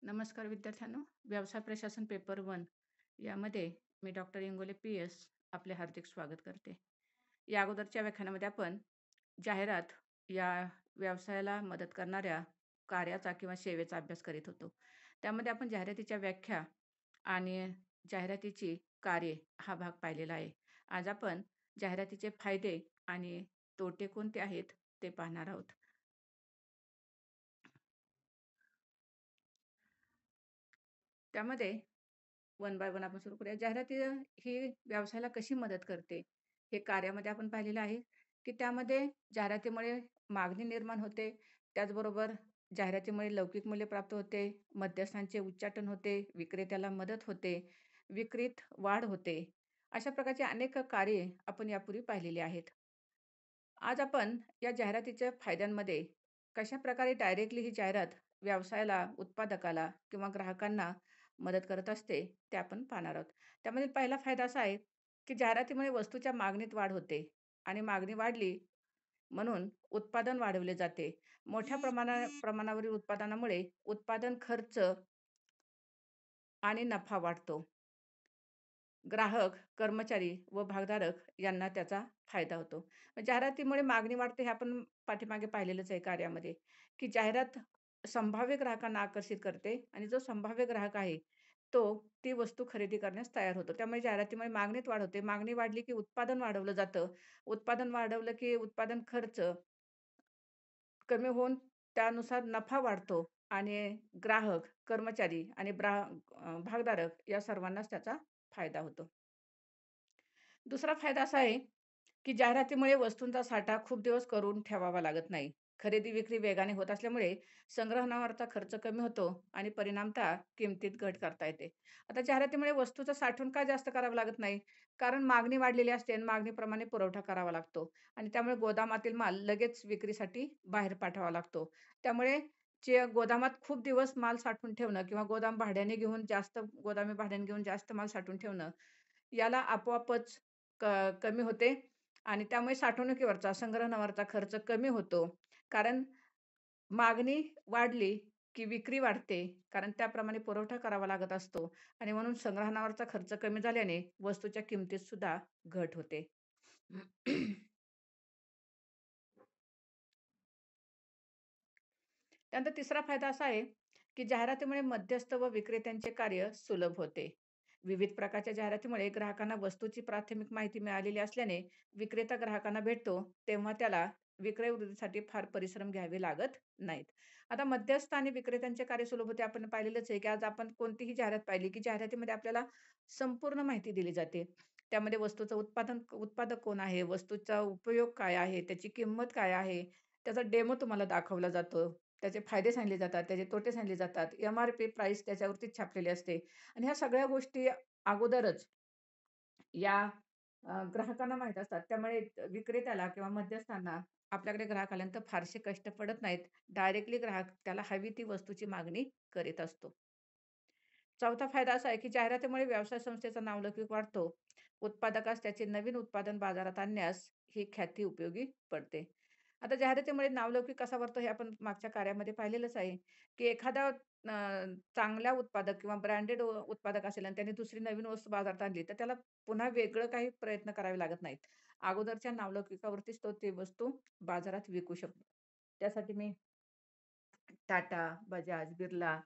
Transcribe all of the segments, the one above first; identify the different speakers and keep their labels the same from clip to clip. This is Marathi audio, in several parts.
Speaker 1: नमस्कार विद्यार्थ्यांनो. व्यवसाय प्रशासन पेपर 1 यामध्ये मी डॉक्टर इंगोले पी.एस. आपले हार्दिक स्वागत करते. या अगोदरच्या व्याख्यानामध्ये आपण जाहिरात या व्यवसायाला मदत करणाऱ्या कार्याचा किंवा सेवेचा अभ्यास करीत होतो. त्यामध्ये आपण जाहिरातीच्या व्याख्या आणि जाहिरातीची कार्ये हा भाग पाहिलेला आहे. आज आपण जाहिरातीचे फायदे आणि तोटे कोणते आहेत ते पाहणार आहोत. त्यामध्ये वन बाय वन आपण सुरू करूया. जाहिराती ही व्यवसायाला कशी मदत करते? हे कार्यामध्ये आपण पाहिलेलं आहे, की त्यामध्ये जाहिरातीमुळे मागणी निर्माण होते. त्याचबरोबर जाहिरातीमुळे लौकिक मूल्य प्राप्त होते, मध्यस्थांचे उच्चाटन होते, विक्रेत्याला मदत होते, विक्रीत वाढ होते. अशा प्रकारची अनेक कार्ये आपण यापूर्वी पाहिलेली आहेत. आज आपण या जाहिरातीच्या फायद्यांमध्ये कशाप्रकारे डायरेक्टली ही जाहिरात व्यवसायाला, उत्पादकाला किंवा ग्राहकांना मदत करत असते, ते आपण पाहणार आहोत. त्यामधील पहिला फायदा असा आहे, की जाहिरातीमुळे वस्तूच्या मागणीत वाढ होते आणि मागणी वाढली म्हणून उत्पादन वाढवले जाते. मोठ्या प्रमाणावरील उत्पादनामुळे उत्पादन खर्च आणि नफा वाढतो. ग्राहक, कर्मचारी व भागधारक यांना त्याचा फायदा होतो. जाहिरातीमुळे मागणी वाढते हे आपण पाठीमागे पाहिलेलंच आहे कार्यामध्ये, की जाहिरात संभाव्य ग्राहकांना आकर्षित करते आणि जो संभाव्य ग्राहक आहे, तो ती वस्तू खरेदी करण्यास तयार होतो. त्यामुळे जाहिरातीमुळे मागणीत वाढ होते. मागणी वाढली की उत्पादन वाढवलं जातं. उत्पादन वाढवलं की उत्पादन खर्च कमी होऊन त्यानुसार नफा वाढतो आणि ग्राहक, कर्मचारी आणि भागधारक या सर्वांनाच त्याचा फायदा होतो. दुसरा फायदा असा आहे, की जाहिरातीमुळे वस्तूंचा साठा खूप दिवस करून ठेवावा लागत नाही. खरेदी-विक्री वेगाने होत असल्यामुळे संग्रहणावरचा खर्च कमी होतो आणि परिणामतः किमतीत घट करता येते. आता जाहिरातीमुळे वस्तूचं साठवण का जास्त करावं लागत नाही? कारण मागणी वाढलेली असते आणि मागणीप्रमाणे पुरवठा करावा लागतो आणि त्यामुळे गोदामातील माल लगेच विक्रीसाठी बाहेर पाठवावा लागतो. त्यामुळे जे गोदामात खूप दिवस माल साठवून ठेवणं किंवा गोदामी भाड्याने घेऊन जास्त माल साठवून ठेवणं, याला आपोआपच कमी होते आणि त्यामुळे साठवणुकीवरचा, संग्रहणावरचा खर्च कमी होतो. कारण मागणी वाढली, की विक्री वाढते. कारण त्याप्रमाणे पुरवठा करावा लागत असतो आणि म्हणून संग्रहणावरचा खर्च कमी झाल्याने वस्तूच्या किमतीत सुद्धा घट होते. त्यानंतर तिसरा फायदा असा आहे, की जाहिरातीमुळे मध्यस्थ व विक्रेत्यांचे कार्य सुलभ होते. विविध प्रकारच्या जाहिरातीमुळे ग्राहकांना वस्तूची प्राथमिक माहिती मिळालेली असल्याने विक्रेता ग्राहकांना भेटतो, तेव्हा त्याला विक्रय वृद्धीसाठी फार परिश्रम घ्यावे लागत नाहीत. आता मध्यस्थ आणि विक्रेत्यांचे कार्य सुलभ होते आपण पाहिलेलंच आहे, की आज आपण कोणतीही जाहिरात पाहिली, की जाहिरातीमध्ये आपल्याला संपूर्ण माहिती दिली जाते. त्यामध्ये वस्तूचं उत्पादक कोण आहे, वस्तूचा उपयोग काय आहे, त्याची किंमत काय आहे, त्याचा डेमो तुम्हाला दाखवला जातो. त्याचे फायदे सांगितले जातात, त्याचे तोटे सांगितले जातात. एम-आर-पी प्राईस त्याच्यावरतीच छापलेली असते आणि ह्या सगळ्या गोष्टी अगोदरच या ग्राहकांना माहीत असतात. त्यामुळे विक्रेत्याला किंवा मध्यस्थांना आपल्याकडे ग्राहक आल्यानंतर फारसे कष्ट पडत नाहीत. डायरेक्टली ग्राहक त्याला हवी ती वस्तूची मागणी करीत असतो. चौथा फायदा असा आहे, की जाहिरातीमुळे व्यवसाय संस्थेचा नावलौकिक वाढतो. उत्पादकास त्याचे नवीन उत्पादन बाजारात आणण्यास ही ख्याती उपयोगी पडते. आता जाहिरातीमुळे नावलौकिक कसा वाढतो हे आपण मागच्या कार्यामध्ये पाहिलेलंच आहे, की एखादा चांगला उत्पादक किंवा ब्रँडेड उत्पादक असेल आणि त्याने दुसरी नवीन वस्तू बाजारात आणली, तर त्याला पुन्हा वेगळं काही प्रयत्न करावे लागत नाहीत. अगोदरच्या नावलौकिकावरतीच तो ती वस्तू बाजारात विकू शकतो. त्यासाठी मी टाटा, बजाज, बिर्ला,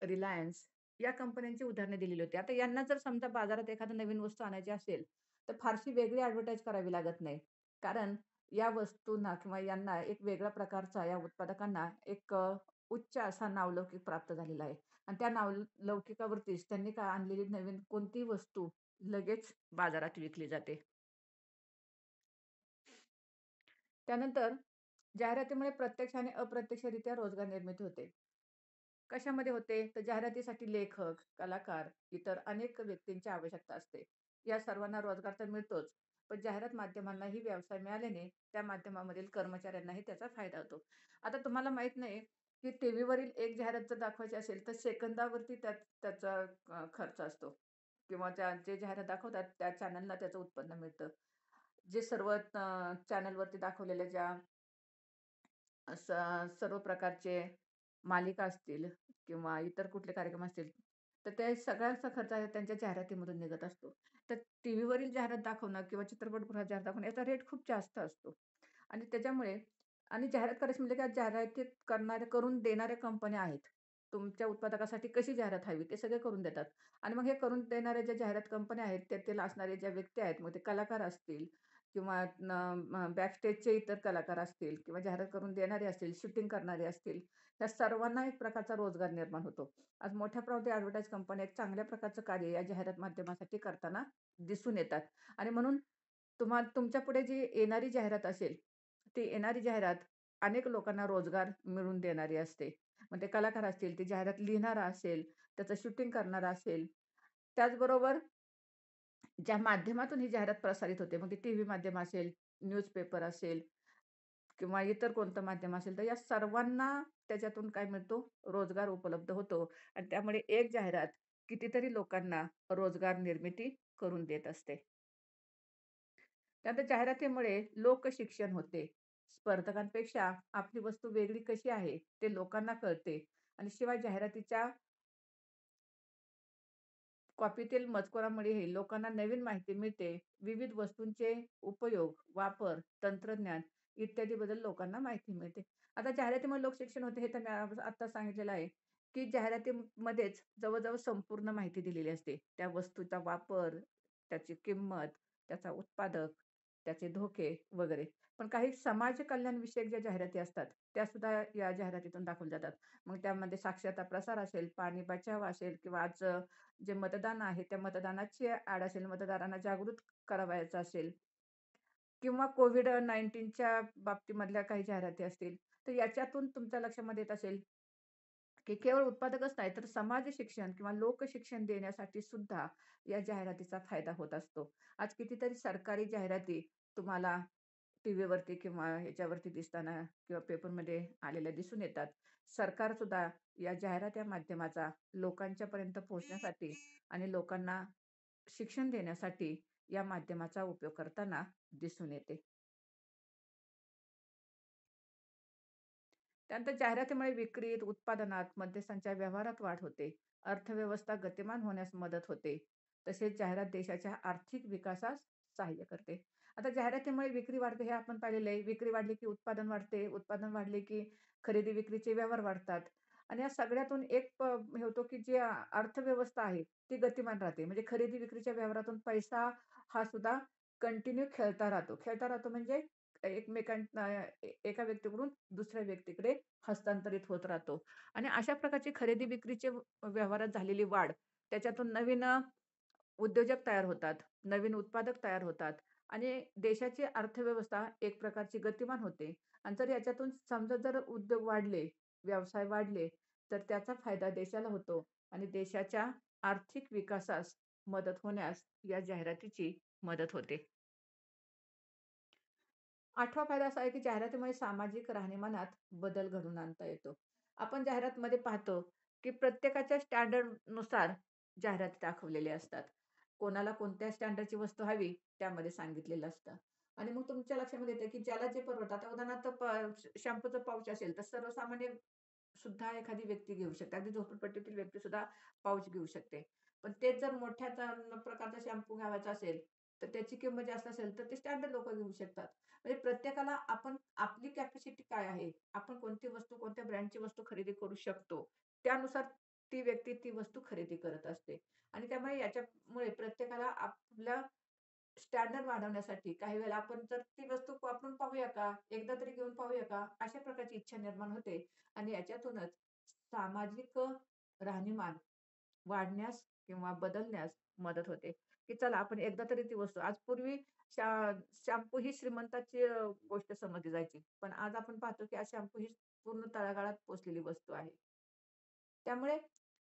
Speaker 1: रिलायन्स या कंपन्यांची उदाहरणे दिलेली होती. आता यांना जर समजा बाजारात एखादी नवीन वस्तू आणायची असेल, तर फारशी वेगळी ॲडव्हर्टाइज करावी लागत नाही. कारण या वस्तूंना किंवा यांना एक वेगळ्या प्रकारचा या उत्पादकांना एक उच्च असा नावलौकिक प्राप्त झालेला आहे. आणि त्या नावलौकिकावरतीच त्यांनी काय आणलेली नवीन कोणतीही वस्तू लगेच बाजारात विकली जाते. त्यानंतर जाहिरातीमुळे प्रत्यक्ष आणि अप्रत्यक्षरित्या रोजगार निर्मिती होते. कशामध्ये होते? तर जाहिरातीसाठी लेखक, कलाकार, इतर अनेक व्यक्तींची आवश्यकता असते. या सर्वांना रोजगार तर मिळतोच, पण जाहिरात माध्यमांनाही व्यवसाय मिळाल्याने त्या माध्यमामधील कर्मचाऱ्यांनाही त्याचा फायदा होतो. आता तुम्हाला माहीत नाही, की टीव्हीवरील एक जाहिरात जर दाखवायची असेल, तर सेकंदावरती त्याचा खर्च असतो किंवा जे जाहिरात दाखवतात त्या चॅनलला त्याचं उत्पन्न मिळतं. जे सर्व चॅनलवरती दाखवलेल्या ज्या सर्व प्रकारचे मालिका असतील किंवा इतर कुठले कार्यक्रम असतील, तर ते सगळ्यांचा खर्च आहे त्यांच्या जाहिरातीमधून निघत असतो. तर टीव्हीवरील जाहिरात दाखवणं किंवा चित्रपटगृहात जाहिरात दाखवणं याचा रेट खूप जास्त असतो. आणि त्याच्यामुळे आणि जाहिरात करायची म्हटलं की जाहिराती करून देणाऱ्या कंपन्या आहेत. तुमच्या उत्पादकासाठी कशी जाहिरात हवी ते सगळे करून देतात. आणि मग हे करून देणाऱ्या ज्या जाहिरात कंपन्या आहेत, त्यातील असणारे ज्या व्यक्ती आहेत, मग ते कलाकार असतील किंवा बॅकस्टेजचे इतर कलाकार असतील किंवा जाहिरात करून देणारे असतील, शूटिंग करणारे असतील, त्या सर्वांना एक प्रकारचा रोजगार निर्माण होतो. आज मोठ्या प्रमाणात ॲडव्हर्टाइज कंपन्या एक चांगल्या प्रकारचं कार्य या जाहिरात माध्यमासाठी करताना दिसून येतात. आणि म्हणून तुमच्यापुढे जी येणारी जाहिरात असेल, ती येणारी जाहिरात अनेक लोकांना रोजगार मिळवून देणारी असते. मग ते कलाकार असतील, ती जाहिरात लिहिणारा असेल, त्याचं शूटिंग करणारा असेल. त्याचबरोबर ज्या माध्यमातून ही जाहिरात प्रसारित होते, मग ती टीव्ही माध्यम असेल, न्यूजपेपर असेल किंवा इतर कोणतं माध्यम असेल, तर या सर्वांना त्याच्यातून काय मिळतो? रोजगार उपलब्ध होतो आणि त्यामुळे एक जाहिरात कितीतरी लोकांना रोजगार निर्मिती करून देत असते. त्यानंतर जाहिरातीमुळे लोकशिक्षण होते. स्पर्धकांपेक्षा आपली वस्तू वेगळी कशी आहे, ते लोकांना कळते आणि शिवाय जाहिरातीच्या कॉपीतील मजकुरामुळेही लोकांना नवीन माहिती मिळते. विविध वस्तूंचे उपयोग, वापर, तंत्रज्ञान इत्यादीबद्दल लोकांना माहिती मिळते. आता जाहिरातीमुळे लोकशिक्षण होते हे तर मी आत्ता सांगितलेलं आहे, की जाहिरातीमध्येच जवळ संपूर्ण माहिती दिलेली असते. त्या वस्तूचा वापर, त्याची किंमत, त्याचा उत्पादक, त्याचे धोके वगैरे. पण काही समाज कल्याणविषयक ज्या जाहिराती असतात, त्यासुद्धा या जाहिरातीतून दाखवल्या जातात. मग त्यामध्ये साक्षरता प्रसार असेल, पाणी बचाव असेल किंवा आज जे मतदान आहे, त्या मतदानाची ॲड असेल, मतदारांना जागृत करावयाचं असेल किंवा कोव्हिड-19च्या बाबतीमधल्या काही जाहिराती असतील, तर याच्यातून तुमच्या लक्षामध्ये येत असेल, की केवळ उत्पादकच नाही, तर समाज शिक्षण किंवा लोकशिक्षण देण्यासाठी सुद्धा या जाहिरातीचा फायदा होत असतो. आज कितीतरी सरकारी जाहिराती तुम्हाला टीव्हीवरती किंवा ह्याच्यावरती दिसताना किंवा पेपरमध्ये आलेल्या दिसून येतात. सरकार सुद्धा या जाहिरात या माध्यमाचा लोकांच्यापर्यंत पोहोचण्यासाठी आणि लोकांना शिक्षण देण्यासाठी या माध्यमाचा उपयोग करताना दिसून येते. त्यानंतर जाहिरातीमुळे विक्रीत, उत्पादनात, मध्यस्थांच्या व्यवहारात वाढ होते. अर्थव्यवस्था गतिमान होण्यास मदत होते. तसेच जाहिरात देशाच्या आर्थिक विकासास सहाय्य करते. आता जाहिरातीमुळे विक्री वाढते हे आपण पाहिलेलं आहे. विक्री वाढली की उत्पादन वाढते. उत्पादन वाढले की खरेदी विक्रीचे व्यवहार वाढतात. आणि या सगळ्यातून एक हे होतो की जी अर्थव्यवस्था आहे ती गतिमान राहते. म्हणजे खरेदी विक्रीच्या व्यवहारातून पैसा हा सुद्धा कंटिन्यू खेळता राहतो. खेळता राहतो म्हणजे एकमेकांना एका व्यक्तीकडून दुसऱ्या व्यक्तीकडे हस्तांतरित होत राहतो आणि अशा प्रकारची खरेदी विक्रीचे व्यवहारात झालेली वाढ, त्याच्यातून नवीन उद्योजक तयार होतात, नवीन उत्पादक तयार होतात आणि देशाची अर्थव्यवस्था एक प्रकारची गतिमान होते आणि जर याच्यातून समजा जर उद्योग वाढले, व्यवसाय वाढले, तर त्याचा फायदा देशाला होतो आणि देशाच्या आर्थिक विकासास मदत होण्यास या जाहिरातीची मदत होते. 8वा फायदा असा आहे, की जाहिरातीमुळे सामाजिक राहणीमानात बदल घडवून आणता येतो. आपण जाहिरातमध्ये पाहतो, की प्रत्येकाच्या स्टँडर्डनुसार जाहिराती दाखवलेल्या असतात. कोणाला कोणत्या स्टँडर्डची वस्तू हवी त्यामध्ये सांगितलेलं असतं. आणि मग तुमच्या लक्षामध्ये येतं, की ज्याला जे परवडतं. आता उदाहरणार्थ शॅम्पूचं पाउच असेल, तर सर्वसामान्य सुद्धा एखादी व्यक्ती घेऊ शकते. अगदी झोपडपट्टीतील व्यक्ती सुद्धा पाउच घेऊ शकते. पण तेच जर मोठ्या प्रकारचा शॅम्पू घ्यावायचा असेल, तर त्याची किंमत जास्त असेल, तर ते स्टँडर्ड लोकं घेऊ शकतात. म्हणजे प्रत्येकाला आपण आपली कॅपॅसिटी काय आहे? आपण कोणती वस्तू, कोणत्या ब्रँडची वस्तू खरेदी करू शकतो. त्यानुसार ती व्यक्ती ती वस्तू खरेदी करत असते. आणि त्यामुळे याच्यामुळे प्रत्येकाला आपला स्टँडर्ड वाढवण्यासाठी काही वेळेला आपण जर ती वस्तू वापरून पाहूया का? एकदा तरी घेऊन पाहूया का? अशा प्रकारची इच्छा निर्माण होते आणि याच्यातूनच सामाजिक राहणीमान वाढण्यास किंवा बदलण्यास मदत होते, की चला आपण एकदा तरी ती वस्तू आज पूर्वी शा शॅम्पू ही श्रीमंताची गोष्ट समजली जायची. पण आज आपण पाहतो, की आज शॅम्पू ही पूर्ण तळागाळात पोहोचलेली वस्तू आहे. त्यामुळे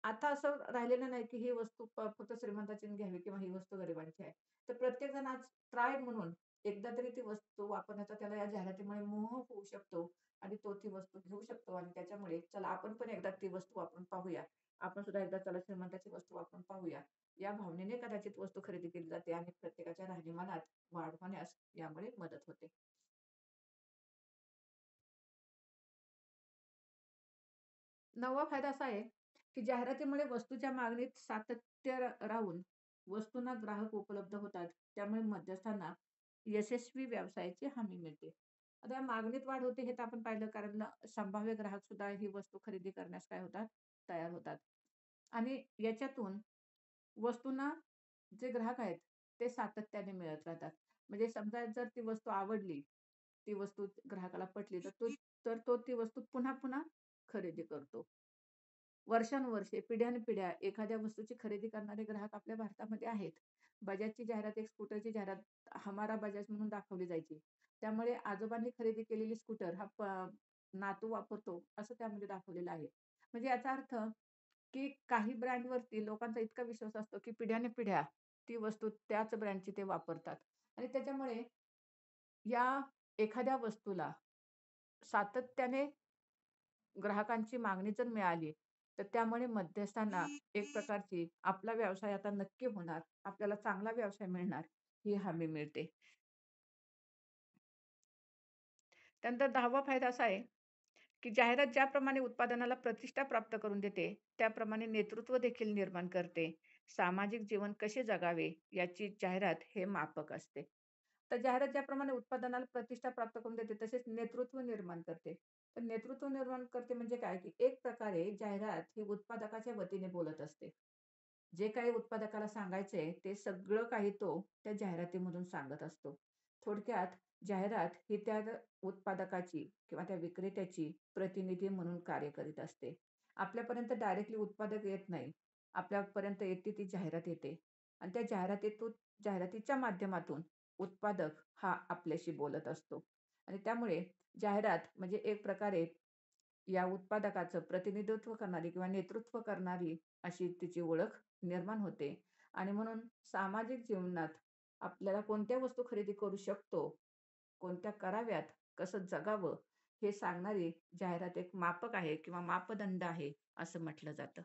Speaker 1: आता असं राहिलेलं नाही, की ही वस्तू फक्त श्रीमंताचीच घ्यावी किंवा ही वस्तू गरिबांची आहे. तर प्रत्येक जण आज ट्राय म्हणून एकदा तरी ती वस्तू वापरण्याचा त्याला या जाहिरातीमुळे मोह होऊ शकतो आणि तो ती वस्तू घेऊ शकतो आणि त्याच्यामुळे चला आपण पण एकदा ती वस्तू वापरून पाहूया. आपण सुद्धा एकदा चला श्रीमंताची वस्तू वापरून पाहूया. या भावनेने कदाचित वस्तू खरेदी केली जाते आणि प्रत्येकाच्या राहणीमानात वाढ होण्यास यामुळे मदत होते. 9वा फायदा असा आहे, की जाहिरातीमुळे वस्तूच्या मागणीत सातत्य राहून वस्तूंना ग्राहक उपलब्ध होतात. त्यामुळे मध्यस्थांना यशस्वी व्यवसायाची हमी मिळते. आता या मागणीत वाढ होते हे तर आपण पाहिलं कारण संभाव्य ग्राहक सुद्धा ही वस्तू खरेदी करण्यास काय होतात? तयार होतात. आणि याच्यातून वस्तूंना जे ग्राहक आहेत, ते सातत्याने मिळत राहतात. म्हणजे समजा जर ती वस्तू आवडली, ती वस्तू ग्राहकाला पटली, तर तो ती वस्तू पुन्हा-पुन्हा खरेदी करतो. वर्षानुवर्षे, पिढ्यानपिढ्या एखाद्या वस्तूची खरेदी करणारे ग्राहक आपल्या भारतामध्ये आहेत. बजाजची जाहिरात, एक स्कूटरची जाहिरात हमारा बजाज म्हणून दाखवली जायची. त्यामुळे आजोबांनी खरेदी केलेली स्कूटर हा नातू वापरतो, असं त्यामध्ये दाखवलेलं आहे. म्हणजे याचा अर्थ, की काही ब्रँडवरती लोकांचा इतका विश्वास असतो, की पिढ्यानपिढ्या ती वस्तू त्याच ब्रँडची ते वापरतात. आणि त्याच्यामुळे या एखाद्या वस्तूला सातत्याने ग्राहकांची मागणी जर मिळाली, तर त्यामुळे मध्यस्थांना एक प्रकारची आपला व्यवसाय आता नक्की होणार, आपल्याला चांगला व्यवसाय मिळणार, ही हमी मिळते. त्यानंतर 10वा फायदा असा आहे, की जाहिरात ज्याप्रमाणे उत्पादनाला प्रतिष्ठा प्राप्त करून देते, त्याप्रमाणे नेतृत्व देखील निर्माण करते. सामाजिक जीवन कसे जगावे याची जाहिरात हे मापक असते. तर जाहिरात ज्याप्रमाणे उत्पादनाला प्रतिष्ठा प्राप्त करून देते, तसेच नेतृत्व निर्माण करते. तर नेतृत्व निर्माण करते म्हणजे काय, की एक प्रकारे जाहिरात ही उत्पादकाच्या वतीने बोलत असते. जे काही उत्पादकाला सांगायचंय, ते सगळं काही तो त्या जाहिरातीमधून सांगत असतो. थोडक्यात जाहिरात ही त्या उत्पादकाची किंवा त्या विक्रेत्याची प्रतिनिधी म्हणून कार्य करीत असते. आपल्यापर्यंत डायरेक्टली उत्पादक येत नाही. आपल्यापर्यंत येते ती जाहिरात येते आणि त्या जाहिरातीच्या माध्यमातून उत्पादक हा आपल्याशी बोलत असतो आणि त्यामुळे जाहिरात म्हणजे एक प्रकारे या उत्पादकाचं प्रतिनिधित्व करणारी किंवा नेतृत्व करणारी अशी तिची ओळख निर्माण होते आणि म्हणून सामाजिक जीवनात आपल्याला कोणत्या वस्तू खरेदी करू शकतो, कोणत्या कराव्यात, कसं जगावं, हे सांगणारी जाहिरात एक मापक आहे किंवा मापदंड आहे, असं म्हटलं जातं.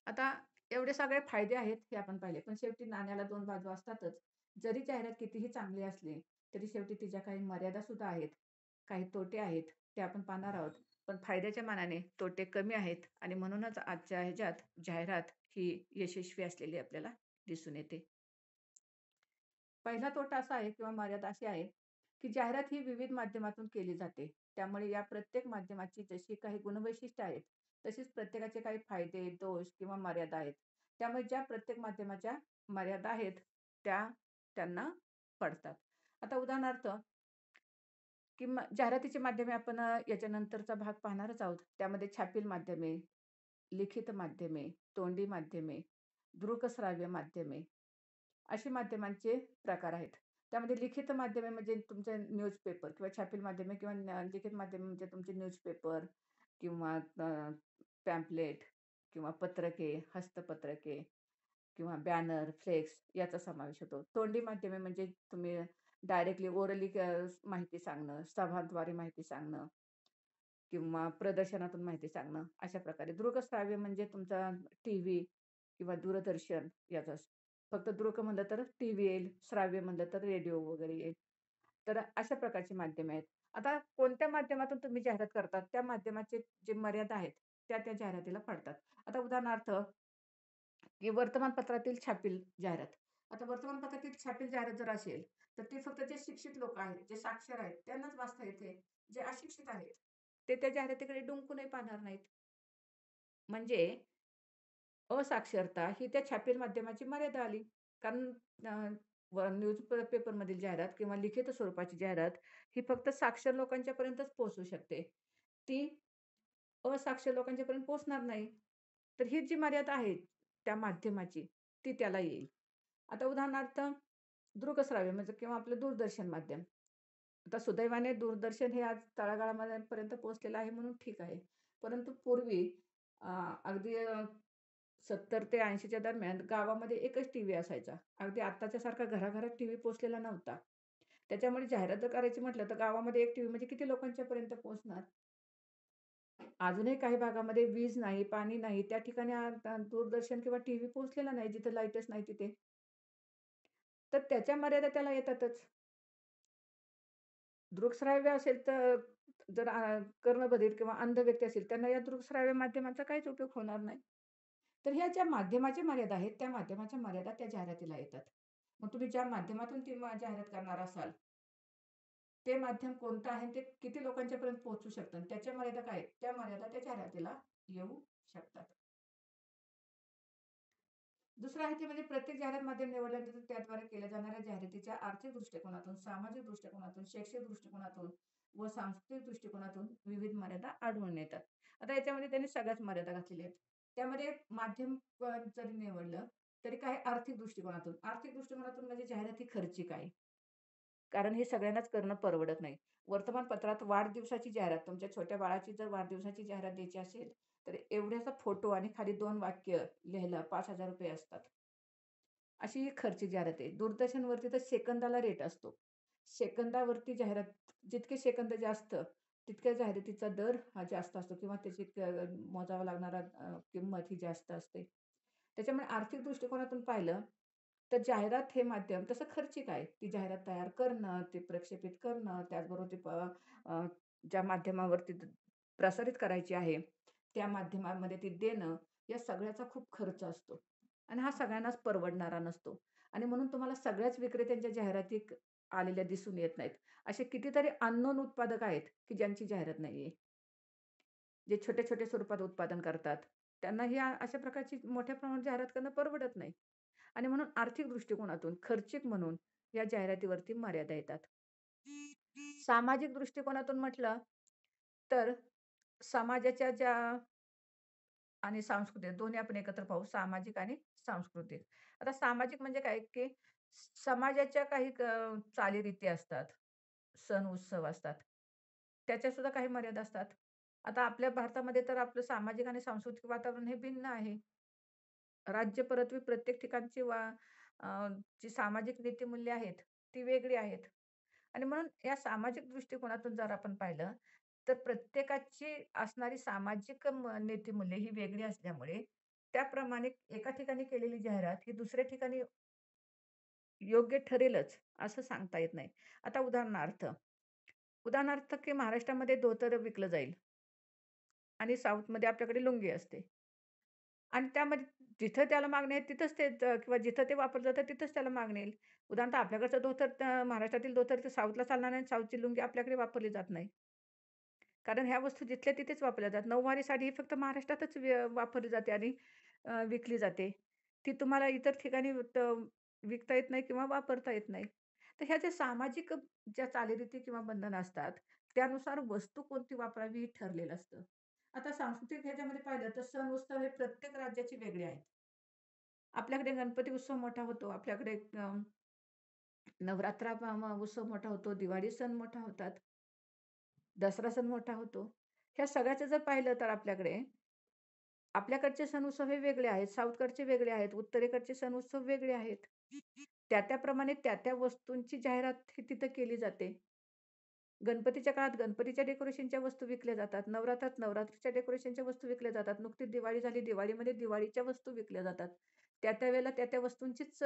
Speaker 1: आता एवढे सगळे फायदे आहेत हे आपण पाहिले. पण शेवटी नाण्याला 2 बाजू असतातच. जरी जाहिरात कितीही चांगली असली, तरी शेवटी तिच्या काही मर्यादा सुद्धा आहेत. काही तोटे आहेत, ते आपण पाहणार आहोत. पण फायद्याच्या मानाने तोटे कमी आहेत आणि म्हणूनच आजच्या ह्याच्यात जाहिरात ही यशस्वी असलेली आपल्याला दिसून येते. पहिला तोटा असा आहे किंवा मर्यादा अशी आहे, की जाहिरात ही विविध माध्यमातून केली जाते. त्यामुळे या प्रत्येक माध्यमाची जशी काही गुणवैशिष्ट्ये आहेत, तशीच प्रत्येकाचे काही फायदे, दोष किंवा मर्यादा आहेत. त्यामुळे ज्या प्रत्येक माध्यमाच्या मर्यादा आहेत, त्या त्यांना पडतात. आता उदाहरणार्थ, की जाहिरातीची माध्यमे आपण याच्यानंतरचा भाग पाहणारच आहोत. त्यामध्ये छापील माध्यमे, लिखित माध्यमे, तोंडी माध्यमे, दृकश्राव्य माध्यमे अशी माध्यमांचे प्रकार आहेत. त्यामध्ये लिखित माध्यमे म्हणजे तुमचे न्यूजपेपर किंवा छापील माध्यमे किंवा लिखित माध्यमे म्हणजे तुमचे न्यूजपेपर किंवा पॅम्पलेट किंवा पत्रके, हस्तपत्रके किंवा बॅनर, फ्लेक्स याचा समावेश होतो. तोंडी माध्यमे म्हणजे तुम्ही डायरेक्टली ओरली माहिती सांगणं, सभांद्वारे माहिती सांगणं किंवा प्रदर्शनातून माहिती सांगणं अशा प्रकारे. दृकश्राव्य म्हणजे तुमचा टीव्ही किंवा दूरदर्शन याचा फक्त दृक म्हणलं तर टीव्ही येईल, श्राव्य म्हणलं तर रेडिओ वगैरे येईल. तर अशा प्रकारची माध्यमे आहेत. आता कोणत्या माध्यमातून तुम्ही जाहिरात करतात, त्या माध्यमाचे जे मर्यादा आहेत, त्या जाहिरातीला पडतात. आता उदाहरणार्थ, की वर्तमानपत्रातील छापील जाहिरात. आता वर्तमानपत्रातील छापील जाहिरात जर असेल, तर ती फक्त जे शिक्षित लोकं आहेत, जे साक्षर आहेत, त्यांनाच वाचता येते. जे अशिक्षित आहेत, ते त्या जाहिरातीकडे डुंकूनही पाहणार नाहीत. म्हणजे असाक्षरता ही त्या छापील माध्यमाची मर्यादा आली. कारण न्यूज पेपरमधील जाहिरात किंवा लिखित स्वरूपाची जाहिरात ही फक्त साक्षर लोकांच्या पर्यंतच पोहोचू शकते. ती असाक्षर लोकांच्या पर्यंत पोहोचणार नाही. तर ही जी मर्यादा आहे त्या माध्यमाची, ती त्याला येईल. आता उदाहरणार्थ दृकश्राव्य म्हणजे किंवा आपलं दूरदर्शन माध्यम. आता सुदैवाने दूरदर्शन हे आज तळागाळापर्यंत पोहोचलेलं आहे म्हणून ठीक आहे. परंतु पूर्वी अ, अगदी 70 ते 80च्या दरम्यान गावामध्ये एकच टीव्ही असायचा. अगदी आत्ताच्या सारखा घराघरात टीव्ही पोहोचलेला नव्हता. त्याच्यामुळे जाहिरात जर करायची म्हटलं तर गावामध्ये एक टीव्ही म्हणजे किती लोकांच्या पर्यंत पोहोचणार? अजूनही काही भागामध्ये वीज नाही, पाणी नाही. त्या ठिकाणी दूरदर्शन किंवा टीव्ही पोहोचलेला नाही, जिथे लाईटच नाही तिथे. तर त्याच्या मर्यादा त्याला येतातच. दृकश्राव्य असेल तर जर कर्णबधीर किंवा अंध व्यक्ती असेल, त्यांना या दृकश्राव्य माध्यमाचा काहीच उपयोग होणार नाही. तर ह्या ज्या माध्यमाच्या मर्यादा आहेत, त्या माध्यमाच्या मर्यादा त्या जाहिरातीला येतात. मग तुम्ही ज्या माध्यमातून ती जाहिरात करणार असाल, ते माध्यम कोणतं आहे आणि ते किती लोकांच्यापर्यंत पोहोचू शकतं आणि त्याच्या मर्यादा काय आहेत, त्या मर्यादा त्या जाहिरातीला येऊ शकतात. दुसरं आहे ते म्हणजे प्रत्येक जाहिरात माध्यम निवडल्यानंतर त्याद्वारे केल्या जाणाऱ्या जाहिरातीच्या आर्थिक दृष्टिकोनातून, सामाजिक दृष्टिकोनातून, शैक्षणिक दृष्टिकोनातून व सांस्कृतिक दृष्टिकोनातून विविध मर्यादा आढळून येतात. आता याच्यामध्ये त्यांनी सगळ्याच मर्यादा घातलेल्या आहेत. त्यामध्ये माध्यम जरी निवडलं, तरी काय आर्थिक दृष्टिकोनातून. आर्थिक दृष्टिकोनातून म्हणजे जाहिराती खर्चिक आहे. कारण हे सगळ्यांनाच करणं परवडत नाही. वर्तमानपत्रात वाढदिवसाची जाहिरात, तुमच्या छोट्या बाळाची जर वाढदिवसाची जाहिरात द्यायची असेल, तर एवढ्यासा फोटो आणि खाली 2 वाक्य लिहायला ₹5,000 असतात. अशी ही खर्चिक जाहिरात आहे. दूरदर्शनवरती तर सेकंदाला रेट असतो. सेकंदावरती जाहिरात जितके सेकंद जास्त, तितक्या जाहिरातीचा दर हा जास्त असतो किंवा त्याची मोजावा लागणारा किंमत ही जास्त असते. त्याच्यामुळे आर्थिक दृष्टिकोनातून पाहिलं, तर जाहिरात हे माध्यम तसं खर्चिक आहे. ती जाहिरात तयार करणं, ते प्रक्षेपित करणं, त्याचबरोबर ते अ, ज्या माध्यमावरती प्रसारित करायची आहे, त्या माध्यमामध्ये ती देणं, या सगळ्याचा खूप खर्च असतो. आणि हा सगळ्यांनाच परवडणारा नसतो. आणि म्हणून तुम्हाला सगळ्याच विक्रेत्यांच्या जाहिराती आलेल्या दिसून येत नाहीत. असे कितीतरी अननोन उत्पादक आहेत, की ज्यांची जाहिरात नाहीये. जे छोटे-छोटे स्वरूपात उत्पादन करतात. त्यांना ही अशा प्रकारची मोठ्या प्रमाणात जाहिरात करणं परवडत नाही. आणि म्हणून आर्थिक दृष्टिकोनातून खर्चिक म्हणून या जाहिरातीवरती मर्यादा येतात. सामाजिक दृष्टिकोनातून म्हटलं तर समाजाच्या ज्या आणि सांस्कृतिक दोन्ही आपण एकत्र पाहू. सामाजिक आणि सांस्कृतिक. आता सामाजिक म्हणजे काय, की समाजाच्या काही चालीरीती असतात, सण-उत्सव असतात. त्याच्यासुद्धा काही मर्यादा असतात. आता आपल्या भारतामध्ये तर आपलं सामाजिक आणि सांस्कृतिक वातावरण हे भिन्न आहे. राज्य-परत्वे प्रत्येक ठिकाणची जी सामाजिक नीतिमूल्य आहेत, ती वेगळी आहेत. आणि म्हणून या सामाजिक दृष्टिकोनातून जर आपण पाहिलं, तर प्रत्येकाची असणारी सामाजिक नीतिमूल्य ही वेगळी असल्यामुळे, त्याप्रमाणे एका ठिकाणी केलेली जाहिरात ही दुसऱ्या ठिकाणी योग्य ठरेलच, असं सांगता येत नाही. आता उदाहरणार्थ की महाराष्ट्रामध्ये धोतर विकलं जाईल आणि साऊथमध्ये आपल्याकडे लुंगी असते. आणि त्यामध्ये जिथं त्याला मागणी आहे तिथंच ते किंवा जिथं ते वापरलं जातं तिथंच त्याला मागणी येईल. उदाहरणार्थ आपल्याकडचं धोतर महाराष्ट्रातील धोतर ते साऊथला चालणार नाही, साऊथची लुंगी आपल्याकडे वापरली जात नाही. कारण ह्या वस्तू जिथल्या तिथेच वापरल्या जातात. नऊवारी साडी ही फक्त महाराष्ट्रातच वापरली जाते आणि विकली जाते. ती तुम्हाला इतर ठिकाणी विकता येत नाही किंवा वापरता येत नाही. तर ह्या ज्या सामाजिक ज्या चालीरीती किंवा बंधनं असतात, त्यानुसार वस्तू कोणती वापरावी हे ठरलेलं असतं. आता सांस्कृतिक ह्याच्यामध्ये पाहिलं तर सण-उत्सव हे प्रत्येक राज्याचे वेगळे आहेत. आपल्याकडे गणपती उत्सव मोठा होतो. आपल्याकडे नवरात्र उत्सव मोठा होतो. दिवाळी सण मोठा होतात. दसरा सण मोठा होतो. ह्या सगळ्याचं जर पाहिलं तर आपल्याकडचे सण-उत्सव हे वेगळे आहेत. साऊथकडचे वेगळे आहेत. उत्तरेकडचे सण-उत्सव वेगळे आहेत. त्या-त्याप्रमाणे त्या-त्या वस्तूंची जाहिरात ही तिथं केली जाते. गणपतीच्या काळात गणपतीच्या डेकोरेशनच्या वस्तू विकल्या जातात. नवरात्रात नवरात्रीच्या डेकोरेशनच्या वस्तू विकल्या जातात. नुकतीच दिवाळी झाली, दिवाळीमध्ये दिवाळीच्या वस्तू विकल्या जातात. त्या-त्या वेळेला त्या-त्या वस्तूंचीच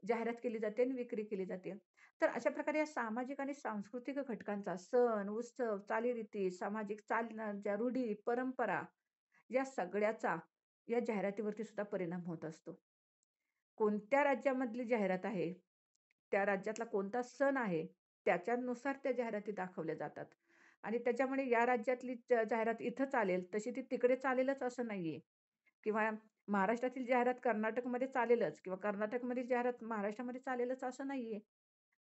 Speaker 1: जाहिरात केली जाते आणि विक्री केली जाते. तर अशा प्रकारे या सामाजिक आणि सांस्कृतिक घटकांचा सण, उत्सव, चालीरीती, सामाजिक ज्या रूढी, परंपरा या सगळ्याचा या जाहिरातीवरती सुद्धा परिणाम होत असतो. कोणत्या राज्यामधली जाहिरात आहे, त्या राज्यातला कोणता सण आहे, त्याच्यानुसार त्या जाहिराती दाखवल्या जातात. आणि त्याच्यामुळे या राज्यातली जाहिरात इथं चालेल, तशी ती तिकडे चालेलच असं नाहीये. किंवा महाराष्ट्रातील जाहिरात कर्नाटकमध्ये चालेलच किंवा कर्नाटकमधील जाहिरात महाराष्ट्रामध्ये चालेलच असं नाहीये.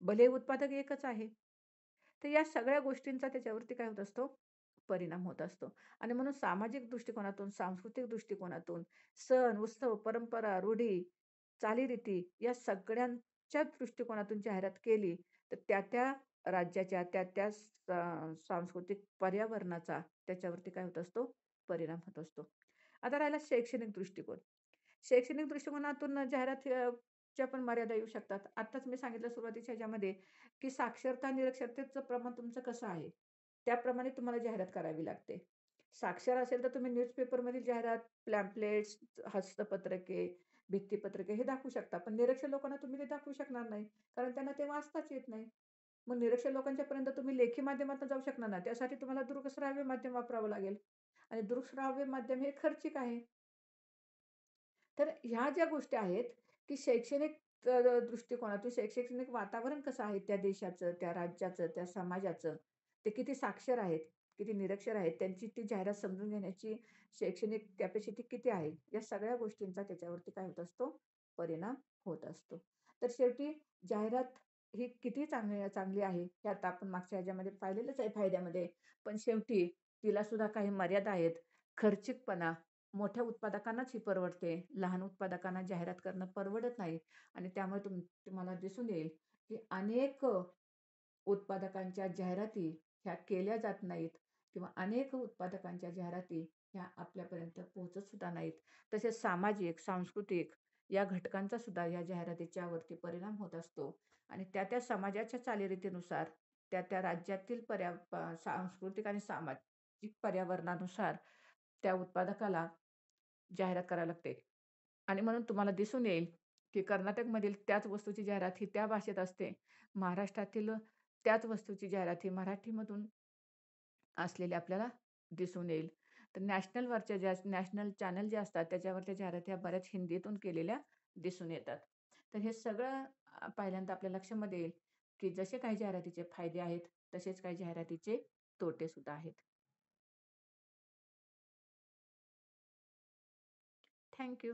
Speaker 1: भले उत्पादक एकच आहे. तर या सगळ्या गोष्टींचा त्याच्यावरती काय होत असतो, परिणाम होत असतो. आणि म्हणून सामाजिक दृष्टिकोनातून, सांस्कृतिक दृष्टिकोनातून, सण, उत्सव, परंपरा, रूढी, चालीरीती या सगळ्यांच्या दृष्टिकोनातून जाहिरात केली, तर त्या-त्या राज्याच्या, त्या-त्या सांस्कृतिक पर्यावरणाचा त्याच्यावरती काय होत असतो, परिणाम होत असतो. आता राहिला शैक्षणिक दृष्टिकोन. शैक्षणिक दृष्टिकोनातून जाहिरात च्या पण मर्यादा येऊ शकतात. आत्ताच मी सांगितलं सुरुवातीच्या ह्याच्यामध्ये, की साक्षरता निरक्षरतेचं प्रमाण तुमचं कसं आहे, त्याप्रमाणे तुम्हाला जाहिरात करावी लागते. साक्षर असेल तर तुम्ही न्यूजपेपरमधील जाहिरात, पॅम्फलेट्स, हस्तपत्रके, भित्तिपत्रके हे दाखवू शकता. पण निरक्षर लोकांना तुम्ही ते दाखवू शकणार नाही. कारण त्यांना ते वाचताच येत नाही. मग निरक्षर लोकांच्यापर्यंत तुम्ही लेखी माध्यमातून जाऊ शकणार नाही. त्यासाठी तुम्हाला दृकश्राव्य माध्यम वापरावं लागेल आणि दृकश्राव्य माध्यम हे खर्चिक आहे. तर ह्या ज्या गोष्टी आहेत, की शैक्षणिक दृष्टिकोनातून शैक्षणिक वातावरण कसं आहे त्या देशाचं, त्या राज्याचं, त्या समाजाचं, ते किती साक्षर आहेत, किती निरक्षर आहेत, त्यांची ती जाहिरात समजून घेण्याची शैक्षणिक कॅपॅसिटी किती आहे, या सगळ्या गोष्टींचा त्याच्यावरती काय होत असतो, परिणाम होत असतो. तर शेवटी जाहिरात ही किती चांगली चांगली आहे, हे आता आपण मागच्या ह्याच्यामध्ये पाहिलेलंच आहे फायद्यामध्ये. पण शेवटी तिला सुद्धा काही मर्यादा आहेत. खर्चिकपणा मोठ्या उत्पादकांनाच ही परवडते. लहान उत्पादकांना जाहिरात करणं परवडत नाही आणि त्यामुळे तुम्हाला दिसून येईल, की अनेक उत्पादकांच्या जाहिराती ह्या केल्या जात नाहीत किंवा अनेक उत्पादकांच्या जाहिराती ह्या आपल्यापर्यंत पोहोचत सुद्धा नाहीत. तसेच सामाजिक, सांस्कृतिक या घटकांचा सुद्धा या जाहिरातीच्या वरती परिणाम होत असतो आणि त्या समाजाच्या चालीरीतीनुसार, त्या राज्यातील सांस्कृतिक आणि सामाजिक पर्यावरणानुसार त्या उत्पादकाला जाहिरात करावी लागते. आणि म्हणून तुम्हाला दिसून येईल, की कर्नाटकमधील त्याच वस्तूची जाहिरात ही त्या भाषेत असते. महाराष्ट्रातील त्याच वस्तूची जाहिरात ही मराठीमधून असलेली आपल्याला दिसून येईल. तर नॅशनल चॅनल जे असतात त्याच्यावरच्या जाहिराती ह्या बऱ्याच हिंदीतून केलेल्या दिसून येतात. तर हे सगळं पाहिल्यानंतर आपल्या लक्षामध्ये येईल, की जसे काही जाहिरातीचे फायदे आहेत, तसेच काही जाहिरातीचे तोटे सुद्धा आहेत. Thank you.